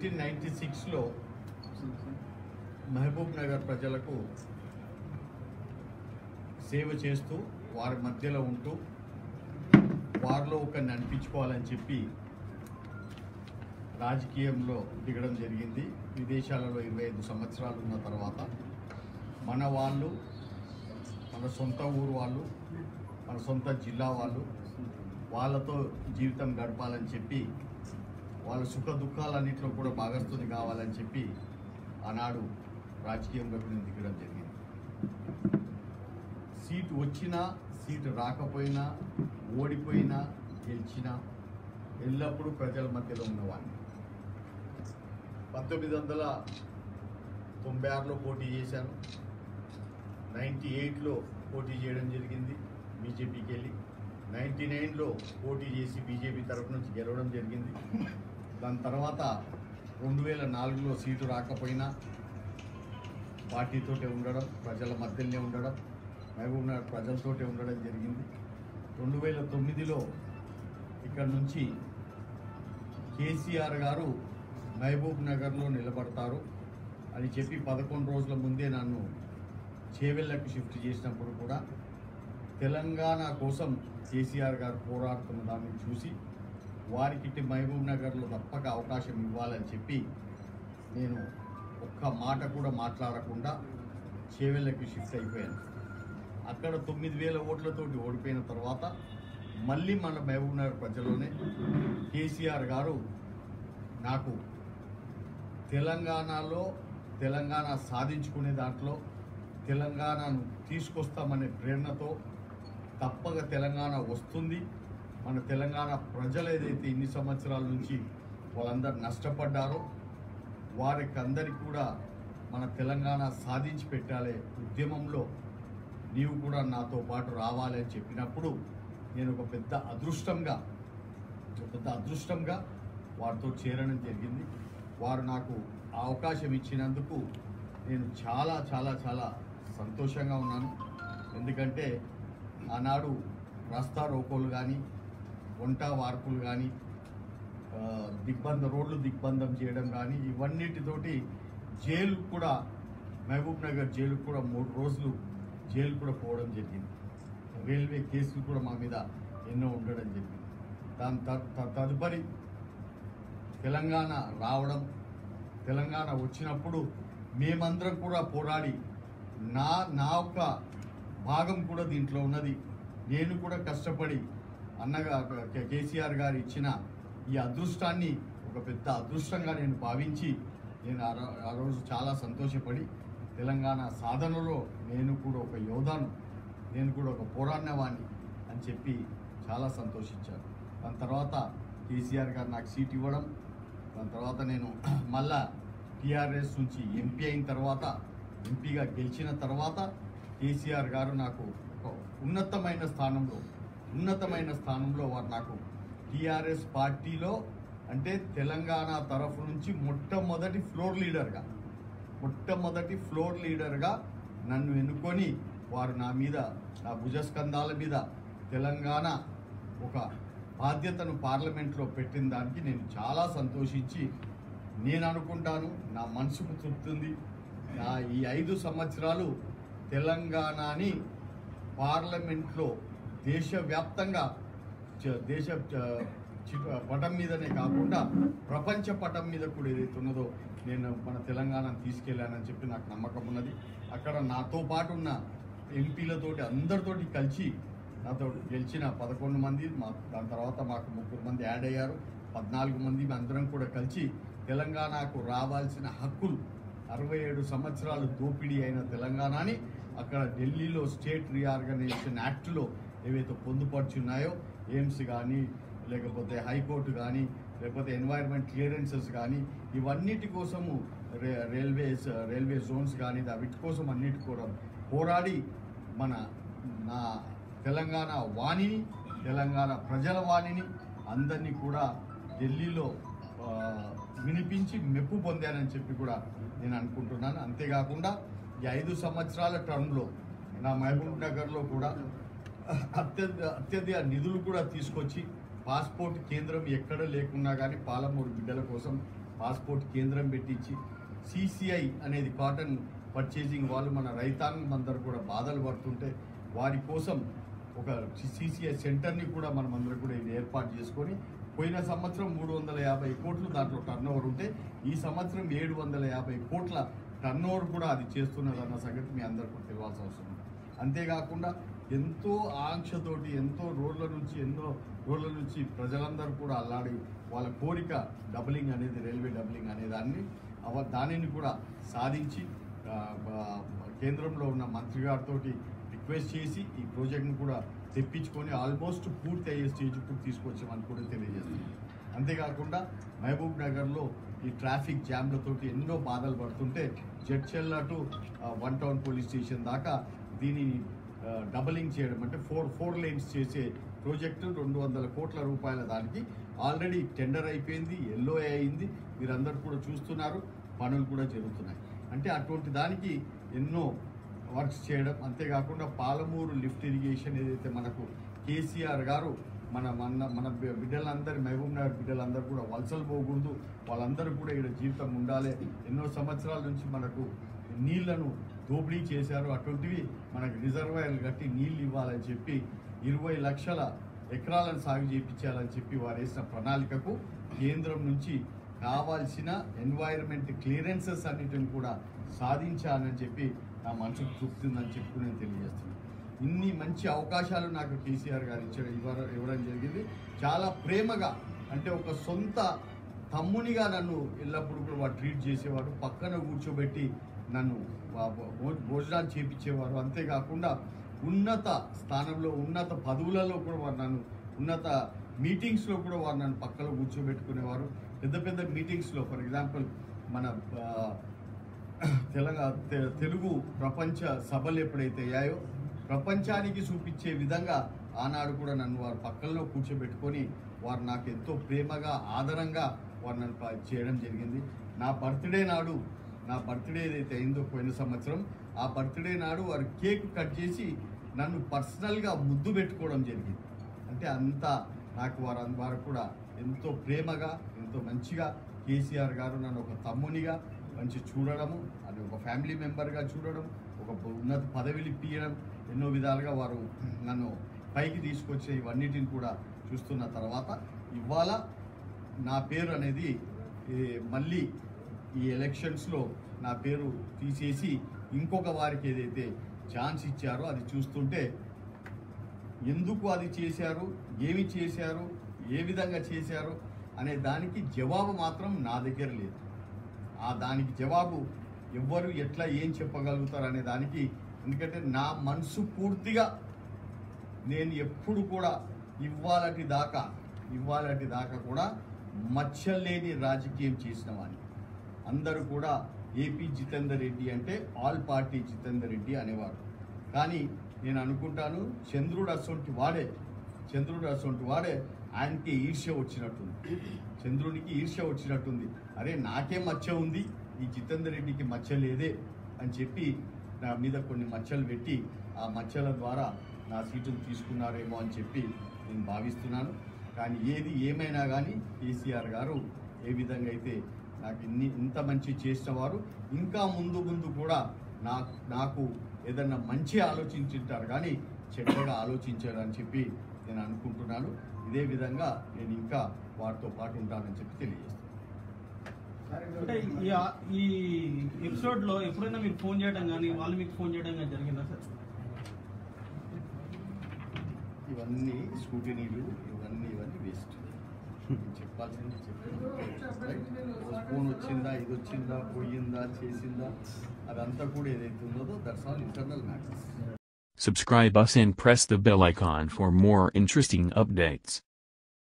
1996లో మహబూబ్ నగర్ ప్రజలకు సేవ చేస్తూ వారి మధ్యలో ఉంటూ వారిలో ఒకరిని అనిపించుకోవాలని చెప్పి రాజకీయంలో దిగడం జరిగింది. విదేశాలలో 25 సంవత్సరాలు ఉన్న తర్వాత మన వాళ్ళు, మన సొంత ఊరు వాళ్ళు, మన సొంత జిల్లా వాళ్ళు, వాళ్ళతో జీవితం గడపాలని చెప్పి వాళ్ళ సుఖ దుఃఖాలన్నింటిలో కూడా భాగస్థుని కావాలని చెప్పి ఆనాడు రాజకీయంలోకి నేను దిగడం జరిగింది. సీటు వచ్చినా, సీటు రాకపోయినా, ఓడిపోయినా, గెలిచినా ఎల్లప్పుడూ ప్రజల మధ్యలో ఉన్నవాడిని. 1996లో పోటీ చేశాను. 98లో పోటీ చేయడం జరిగింది, బీజేపీకి వెళ్ళి. 99లో పోటీ చేసి బీజేపీ తరఫు నుంచి గెలవడం జరిగింది. దాని తర్వాత 2004లో సీటు రాకపోయినా పార్టీతోటే ఉండడం, ప్రజల మధ్యలోనే ఉండడం, మహబూబ్ నగర్ ప్రజలతోటే ఉండడం జరిగింది. 2009లో ఇక్కడ నుంచి కేసీఆర్ గారు మహబూబ్ నగర్లో నిలబడతారు అని చెప్పి 11 రోజుల ముందే నన్ను చేవెళ్లకు షిఫ్ట్ చేసినప్పుడు కూడా తెలంగాణ కోసం కేసీఆర్ గారు పోరాడుతున్న దాన్ని చూసి వారికి మహబూబ్ నగర్లో తప్పక అవకాశం ఇవ్వాలని చెప్పి నేను ఒక్క మాట కూడా మాట్లాడకుండా చేవెళ్లకు షిఫ్ట్ అయిపోయాను. అక్కడ 9,000 ఓట్లతోటి ఓడిపోయిన తర్వాత మళ్ళీ మన మహబూబ్ నగర్ ప్రజల్లోనే కేసీఆర్ గారు నాకు తెలంగాణ సాధించుకునే దాంట్లో తెలంగాణను తీసుకొస్తామనే ప్రేరణతో తప్పక తెలంగాణ వస్తుంది, మన తెలంగాణ ప్రజలు ఏదైతే ఇన్ని సంవత్సరాల నుంచి వాళ్ళందరూ నష్టపడ్డారో వారికి అందరికీ కూడా మన తెలంగాణ సాధించి పెట్టాలి, ఉద్యమంలో నీవు కూడా నాతో పాటు రావాలి అని చెప్పినప్పుడు నేను ఒక పెద్ద అదృష్టంగా వారితో చేరడం జరిగింది. వారు నాకు ఆ అవకాశం ఇచ్చినందుకు నేను చాలా చాలా చాలా సంతోషంగా ఉన్నాను. ఎందుకంటే ఆనాడు రస్తా రోకోలు కానీ, వంట వార్పులు కానీ, రోడ్లు దిగ్బంధం చేయడం కానీ, ఇవన్నిటితోటి జైలు కూడా, మహబూబ్ నగర్ జైలు కూడా 3 రోజులు జైలు కూడా పోవడం జరిగింది. రైల్వే కేసులు కూడా మా మీద ఎన్నో ఉండడం జరిగింది. దాని తదుపరి తెలంగాణ రావడం, తెలంగాణ వచ్చినప్పుడు మేమందరం కూడా పోరాడి నా యొక్క భాగం కూడా దీంట్లో ఉన్నది. నేను కూడా కష్టపడి అన్నగా కేసీఆర్ గారు ఇచ్చిన ఈ అదృష్టాన్ని ఒక పెద్ద అదృష్టంగా నేను భావించి నేను ఆ రోజు చాలా సంతోషపడి తెలంగాణ సాధనలో నేను కూడా ఒక యోధాను, నేను కూడా ఒక పోరాడినవాణ్ణి అని చెప్పి చాలా సంతోషించాను. దాని తర్వాత కేసీఆర్ గారు నాకు సీట్ ఇవ్వడం, దాని తర్వాత నేను మళ్ళా టీఆర్ఎస్ నుంచి ఎంపీ అయిన తర్వాత, ఎంపీగా గెలిచిన తర్వాత కేసీఆర్ గారు నాకు ఒక ఉన్నతమైన స్థానంలో వారు నాకు టీఆర్ఎస్ పార్టీలో అంటే తెలంగాణ తరఫు నుంచి మొట్టమొదటి ఫ్లోర్ లీడర్గా నన్ను ఎన్నుకొని వారు నా భుజస్కంధాల మీద తెలంగాణ ఒక బాధ్యతను పార్లమెంట్లో పెట్టిన దానికి నేను చాలా సంతోషించి, నేను అనుకుంటాను నా మనసుకు తృప్తుంది. ఈ 5 సంవత్సరాలు తెలంగాణని పార్లమెంట్లో దేశవ్యాప్తంగా దేశ పటం మీదనే కాకుండా ప్రపంచ పటం మీద కూడా ఏదైతే ఉన్నదో నేను మన తెలంగాణను తీసుకెళ్ళానని చెప్పి నాకు నమ్మకం ఉన్నది. అక్కడ నాతో పాటు ఉన్న ఎంపీలతోటి అందరితోటి కలిసి నాతో గెలిచిన 11 మంది, దాని తర్వాత మాకు 3 మంది యాడ్ అయ్యారు, 14 మంది అందరం కూడా కలిసి తెలంగాణకు రావాల్సిన హక్కులు 67 సంవత్సరాలు దోపిడీ అయిన తెలంగాణని అక్కడ ఢిల్లీలో స్టేట్ రీఆర్గనైజేషన్ యాక్ట్లో ఏవైతే పొందుపరుచున్నాయో, ఎయిమ్స్ కానీ, లేకపోతే హైకోర్టు కానీ, లేకపోతే ఎన్వైర్న్మెంట్ క్లియరెన్సెస్ కానీ, ఇవన్నిటి కోసము రైల్వే జోన్స్ కానీ, వీటి కోసం అన్నిటి కూడా పోరాడి నా తెలంగాణ వాణిని, తెలంగాణ ప్రజల వాణిని అందరినీ కూడా ఢిల్లీలో వినిపించి మెప్పు పొందానని చెప్పి కూడా నేను అనుకుంటున్నాను. అంతేకాకుండా ఈ 5 సంవత్సరాల టర్మ్లో నా మహబూబ్ నగర్లో కూడా అత్యధిక నిధులు కూడా తీసుకొచ్చి పాస్పోర్ట్ కేంద్రం ఎక్కడ లేకున్నా కానీ పాలమూరు బిడ్డల కోసం పాస్పోర్ట్ కేంద్రం పెట్టించి CCI అనేది కాటన్ పర్చేసింగ్ వాళ్ళు మన రైతాంగం అందరూ కూడా బాధలు పడుతుంటే వారి కోసం ఒక CCI సెంటర్ని కూడా మనం అందరూ కూడా ఇది ఏర్పాటు చేసుకొని పోయిన సంవత్సరం 350 కోట్లు దాంట్లో టర్నోవర్ ఉంటే ఈ సంవత్సరం 750 కోట్ల టర్నోవర్ కూడా అది చేస్తున్నదన్న సంగతి మీ అందరికీ తెలియాల్సిన అవసరం ఉంది. అంతేకాకుండా ఎంతో ఆంక్షతోటి ఎన్నో రోజుల నుంచి ప్రజలందరూ కూడా అల్లాడి వాళ్ళ కోరిక డబులింగ్ అనేది రైల్వే డబులింగ్ అనే దానిని కూడా సాధించి కేంద్రంలో ఉన్న మంత్రి గారితో రిక్వెస్ట్ చేసి ఈ ప్రాజెక్ట్ను కూడా తెప్పించుకొని ఆల్మోస్ట్ పూర్తి అయ్యే స్టేజ్కు తీసుకొచ్చామని కూడా తెలియజేస్తుంది. అంతేకాకుండా మహబూబ్ నగర్లో ఈ ట్రాఫిక్ జామ్లతోటి ఎన్నో బాధలు పడుతుంటే Jadcherla to 1 town police station దాకా దీనిని డబలింగ్ చేయడం అంటే ఫోర్ లేన్స్ చేసే ప్రాజెక్టు 200 కోట్ల రూపాయల దానికి ఆల్రెడీ టెండర్ అయిపోయింది, LOA అయింది, మీరందరూ కూడా చూస్తున్నారు, పనులు కూడా జరుగుతున్నాయి. అంటే అటువంటి దానికి ఎన్నో వర్క్స్ చేయడం. అంతేకాకుండా పాలమూరు లిఫ్ట్ ఇరిగేషన్ ఏదైతే మనకు కేసీఆర్ గారు మన బిడ్డలందరి మహబూబ్ నగర్ బిడ్డలందరూ కూడా వలసలు పోకూడదు, వాళ్ళందరూ కూడా ఇక్కడ జీవితం ఉండాలి, ఎన్నో సంవత్సరాల నుంచి మనకు నీళ్లను దోపిడీ చేశారు, అటువంటివి మనకు రిజర్వాయర్లు కట్టి నీళ్ళు ఇవ్వాలని చెప్పి 20 లక్షల ఎకరాలను సాగు చేయించాలని చెప్పి వారు వేసిన ప్రణాళికకు కేంద్రం నుంచి కావాల్సిన ఎన్వైరన్మెంట్ క్లియరెన్సెస్ అన్నిటిని కూడా సాధించాలని చెప్పి నా మనసుకు తృప్తిందని చెప్పి నేను తెలియజేస్తున్నాను. ఇన్ని మంచి అవకాశాలు నాకు కేసీఆర్ గారు ఇవ్వడం జరిగింది. చాలా ప్రేమగా, అంటే ఒక సొంత తమ్మునిగా నన్ను ఎల్లప్పుడూ కూడా వారు ట్రీట్ చేసేవారు, పక్కన కూర్చోబెట్టి నన్ను భోజనాలు చేపించేవారు. అంతేకాకుండా ఉన్నత స్థానంలో ఉన్నత పదవులలో కూడా వారు నన్ను ఉన్నత మీటింగ్స్లో కూడా వారు నన్ను పక్కలో కూర్చోబెట్టుకునేవారు. పెద్ద మీటింగ్స్లో ఫర్ ఎగ్జాంపుల్ మన తెలుగు ప్రపంచ సభలు ఎప్పుడైతే అయ్యాయో ప్రపంచానికి చూపించే విధంగా ఆనాడు కూడా నన్ను వారు పక్కల్లో కూర్చోబెట్టుకొని వారు నాకు ఎంతో ప్రేమగా ఆదరంగా వారు నన్ను చేయడం జరిగింది. నా బర్త్డే ఏదైతే అయిందో పోయిన సంవత్సరం, ఆ బర్త్డే నాడు వారు కేక్ కట్ చేసి నన్ను పర్సనల్గా ముద్దు పెట్టుకోవడం జరిగింది. అంటే అంతా నాకు వారు కూడా ఎంతో ప్రేమగా ఎంతో మంచిగా కేసీఆర్ గారు నన్ను ఒక తమ్మునిగా మంచి చూడడము, అది ఒక ఫ్యామిలీ మెంబర్గా చూడడం, ఒక ఉన్నత పదవిలు ఇప్పించడం, ఎన్నో విధాలుగా వారు నన్ను పైకి తీసుకొచ్చే ఇవన్నిటిని కూడా చూస్తున్న తర్వాత ఇవాళ నా పేరు అనేది మళ్ళీ ఈ ఎలక్షన్స్లో నా పేరు తీసేసి ఇంకొక వారికి ఏదైతే ఛాన్స్ ఇచ్చారో అది చూస్తుంటే ఎందుకు అది చేశారు, ఏమి చేశారు, ఏ విధంగా చేశారు అనే దానికి జవాబు మాత్రం నా దగ్గర లేదు. దానికి జవాబు ఎవ్వరు ఎట్లా ఏం చెప్పగలుగుతారు అనే దానికి, ఎందుకంటే నా మనసు పూర్తిగా నేను ఎప్పుడు కూడా ఇవాళటి దాకా కూడా మచ్చలేని రాజకీయం చేసిన వాడిని. అందరూ కూడా ఏపీ జితేందర్ రెడ్డి అంటే ఆల్ పార్టీ జితేందర్ రెడ్డి అనేవారు. కానీ నేను అనుకుంటాను చంద్రుడు అసొంటి వాడే ఆయనకి చంద్రునికి ఈర్ష్య వచ్చినట్టుంది. అరే నాకే మచ్చ ఉంది, ఈ జితేందర్ రెడ్డికి మచ్చ లేదే అని చెప్పి నా మీద కొన్ని మచ్చలు పెట్టి ఆ మచ్చల ద్వారా నా సీటును తీసుకున్నారేమో అని చెప్పి నేను భావిస్తున్నాను. కానీ ఏది ఏమైనా కానీ కేసీఆర్ గారు ఏ విధంగా అయితే నాకు ఇంత మంచి చేసిన వారు ఇంకా ముందు కూడా నాకు ఏదన్నా మంచి ఆలోచించుంటారు కానీ చెడ్డగా ఆలోచించారు అని చెప్పి నేను అనుకుంటున్నాను. ఇదే విధంగా నేను ఇంకా వారితో పాటు ఉంటానని చెప్పి తెలియజేస్తాను. అంటే ఈ ఎపిసోడ్లో ఎప్పుడైనా మీరు ఫోన్ చేయడం కానీ వాళ్ళు మీకు ఫోన్ చేయడం కానీ జరిగిందా సార్? ఇవన్నీ స్కూటినీలు ఇవన్నీ వేస్ట్. చెప్పాల్సింది చెప్పాను. ఫోన్ వచ్చిందా, ఇది వచ్చిందా, పోయిందా, చేసిందా, అదంతా కూడా ఏదైతే ఉన్నదో that's all internal matters. Subscribe us and press the bell icon for more interesting updates.